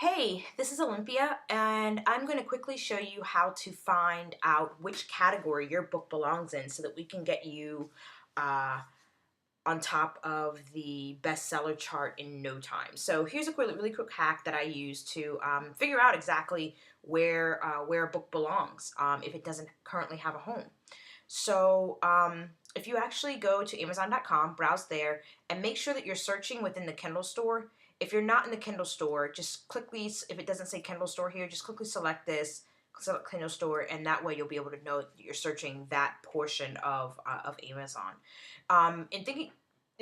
Hey, this is Olympia, and I'm going to quickly show you how to find out which category your book belongs in so that we can get you uh, on top of the bestseller chart in no time. So here's a really quick hack that I use to figure out exactly where a book belongs if it doesn't currently have a home. So if you actually go to Amazon.com, browse there, and make sure that you're searching within the Kindle store. If you're not in the Kindle store, just quickly, if it doesn't say Kindle store here, just quickly select this, select Kindle store, and that way you'll be able to know that you're searching that portion of Amazon. In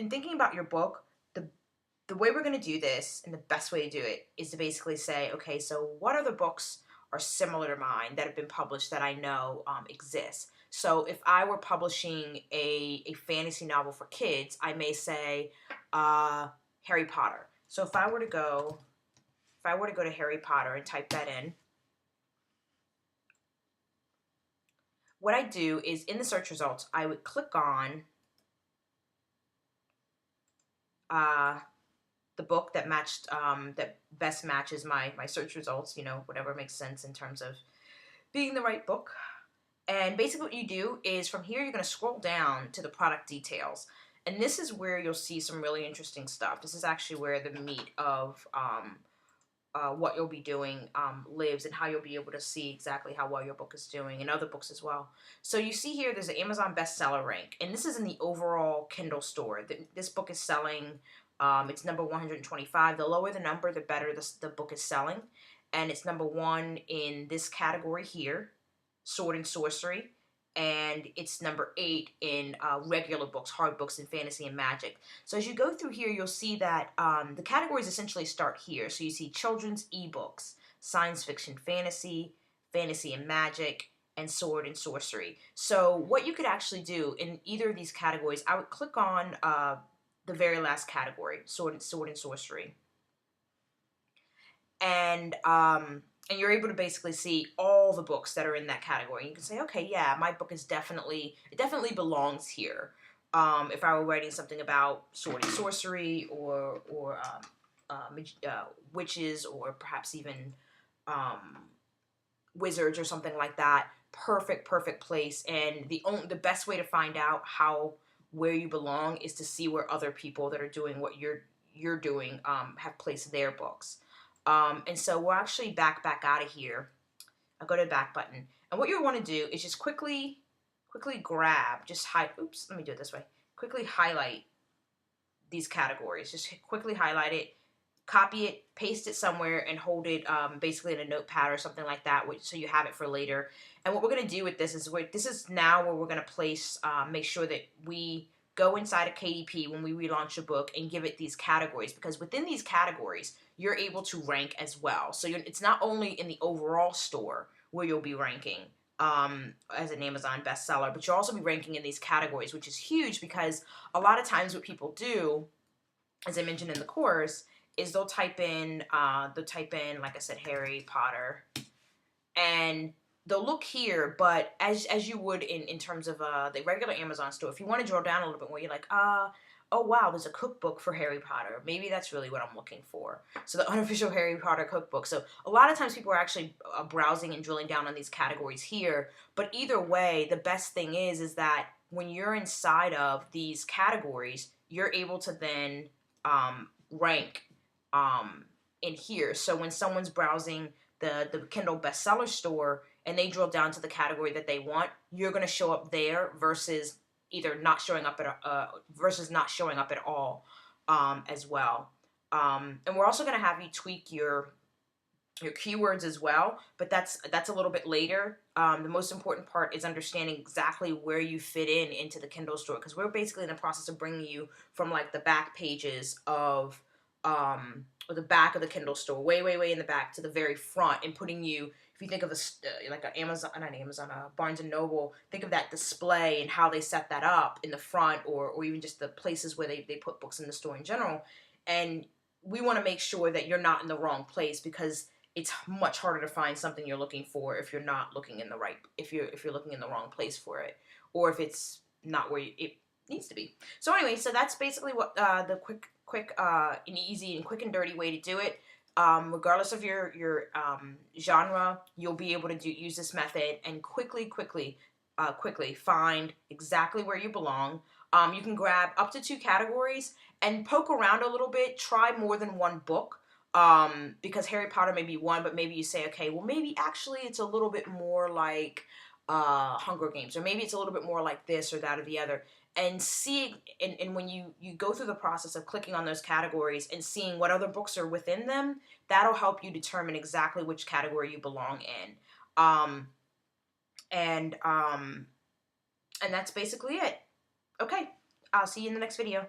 thinking about your book, the way we're going to do this and the best way to do it is to basically say, okay, so what other books are similar to mine that have been published that I know exist? So if I were publishing a fantasy novel for kids, I may say Harry Potter. So if I were to go to Harry Potter and type that in, what I do is in the search results, I would click on uh, the book that that best matches my search results, whatever makes sense in terms of being the right book. And basically what you do is from here you're going to scroll down to the product details, and this is where you'll see some really interesting stuff. This is actually where the meat of what you'll be doing lives, and how you'll be able to see exactly how well your book is doing and other books as well. So you see here there's an Amazon bestseller rank, and this is in the overall Kindle store. This book is selling, it's number 125. The lower the number, the better the book is selling. And it's number one in this category here, Sword and Sorcery, and it's number 8 in regular books, hard books, and fantasy and magic. So as you go through here, you'll see that the categories essentially start here. So you see children's ebooks, science fiction, fantasy, fantasy and magic, and sword and sorcery. So what you could actually do in either of these categories, I would click on the very last category, sword and sorcery, and you're able to basically see all the books that are in that category. You can say, okay, yeah, my book is it definitely belongs here. If I were writing something about sword and sorcery, or witches, or perhaps even um, wizards or something like that, perfect place. And the best way to find out where you belong is to see where other people that are doing what you're doing have placed their books. And so we're actually back out of here. I'll go to the back button. And what you'll want to do is just quickly grab, just hide, oops, let me do it this way. Quickly highlight these categories. Just quickly highlight it, copy it, paste it somewhere, and hold it basically in a notepad or something like that, so you have it for later. And what we're going to do with this is this is now where we're going to place, make sure that we go inside of KDP when we relaunch a book and give it these categories, because within these categories you're able to rank as well. So it's not only in the overall store where you'll be ranking as an Amazon bestseller, but you'll also be ranking in these categories, which is huge, because a lot of times what people do, as I mentioned in the course, is they'll type in, like I said, Harry Potter, and they'll look here, but as you would in terms of the regular Amazon store, if you want to drill down a little bit more, you're like, oh wow, there's a cookbook for Harry Potter. Maybe that's really what I'm looking for. So the unofficial Harry Potter cookbook. So a lot of times people are actually browsing and drilling down on these categories here. But either way, the best thing is that when you're inside of these categories, you're able to then rank in here. So when someone's browsing the Kindle bestseller store and they drill down to the category that they want, you're going to show up there versus either not showing up not showing up at all as well. And we're also going to have you tweak your keywords as well, but that's a little bit later. The most important part is understanding exactly where you fit into the Kindle store, because we're basically in the process of bringing you from like the back pages of or the back of the Kindle store, way in the back, to the very front, and putting you, if you think of like an Barnes and Noble, think of that display and how they set that up in the front, or even just the places where they put books in the store in general. And we want to make sure that you're not in the wrong place, because it's much harder to find something you're looking for if you're not looking in the right, if you're looking in the wrong place for it, or if it's not where it needs to be. So anyway, so that's basically what the quick and easy and quick and dirty way to do it. regardless of your genre, you'll be able to use this method and quickly find exactly where you belong. You can grab up to 2 categories and poke around a little bit. Try more than one book, because Harry Potter may be one, but maybe you say, okay, well, maybe actually it's a little bit more like Hunger Games, or maybe it's a little bit more like this or that or the other. And see, and when you go through the process of clicking on those categories and seeing what other books are within them, that'll help you determine exactly which category you belong in. Um, and um, and that's basically it. Okay, I'll see you in the next video.